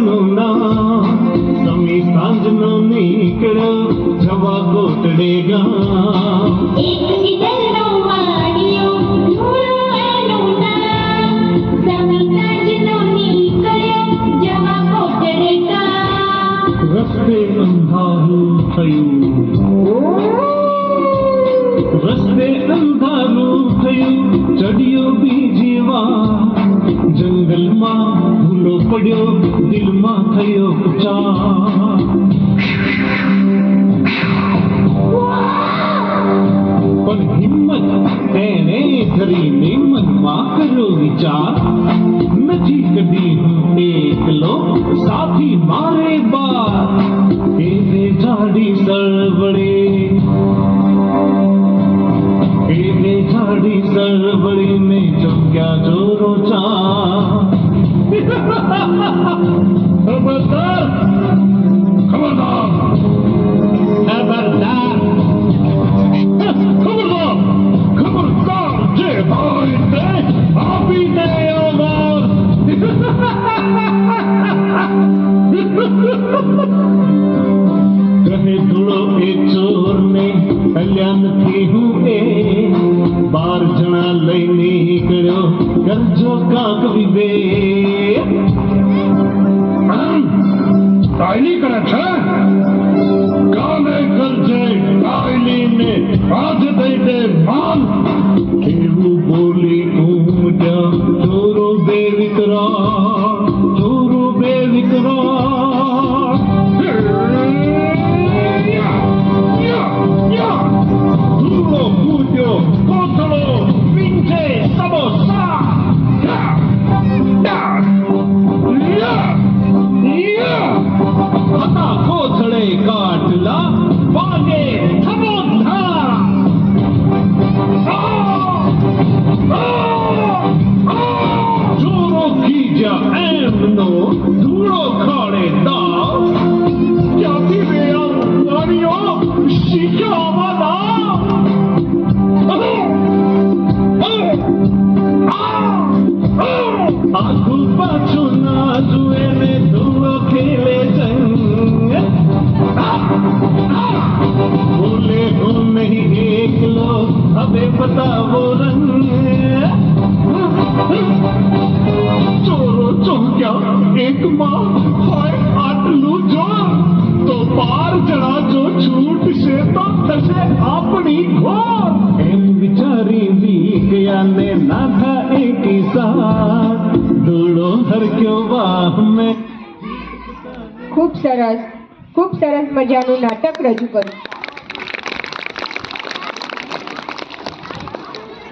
એનું નામ સમી સાંજનો નીકળ્યો જવા કોટડે ગામ. એક ઈદરનો માળિયો ધૂળો એનું નામ સમી સાંજનો નીકળ્યો જવા કોટડે ગામ. રસ્તે અંધારું થયું ચડ્યો બીજી વાર જંગલમાં ભૂલો પડ્યો દિલમાં થયો ઉચાર. પણ હિંમત તેને ધરીને મનમાં કર્યો વિચાર નથી કદી હું એકલો સાથી મારે બાર. એને જાડી સળવળે સળવળીને ચમક્યા જોરો ચા. ખબરદાર ખબરદાર ખબરદાર ખબરદાર ખબરદાર જે હોય તે આપી દે અમાર. કહે ધૂળો એ ચોરને કલ્યાણ નથી હું એ 12 જણા લઈને નીકળ્યો કરજો કાક વિવેક. ડાયલી કરે છે કાલે કરજે ડાયલીને આજ દઈ દે માન. કેવું બોલી ઉમટ્યા ચોરો બે વિકરાળ ચોરો બે વિકરાળ. ધૂળો કૂદ્યો કોથળો વીંચે સમોસા. હતા કોથળે કાટલા વાગે થમોધા. ચોરો ખીજ્યા એમનો ધૂળો ખાડે દાવ. ક્યાંથી બે વાણીઓ શીખ્યા આખું પાછું ના જુએ ને ધૂળો ખેલે જંગ. બોલે હું નહીં એકલો હવે બતાવો રંગ. ચોરો ચોંક્યા એકમાં હોય આટલું જોર તો 12 જણા જો છૂટશે તો થશે આપણી ઘોર. એમ વિચારી વી ગયા ને નાથા એકી સાથ ધૂળો હરક્યો વાહ મેં. ખૂબ સરસ મજાનું નાટક રજૂ કર્યું.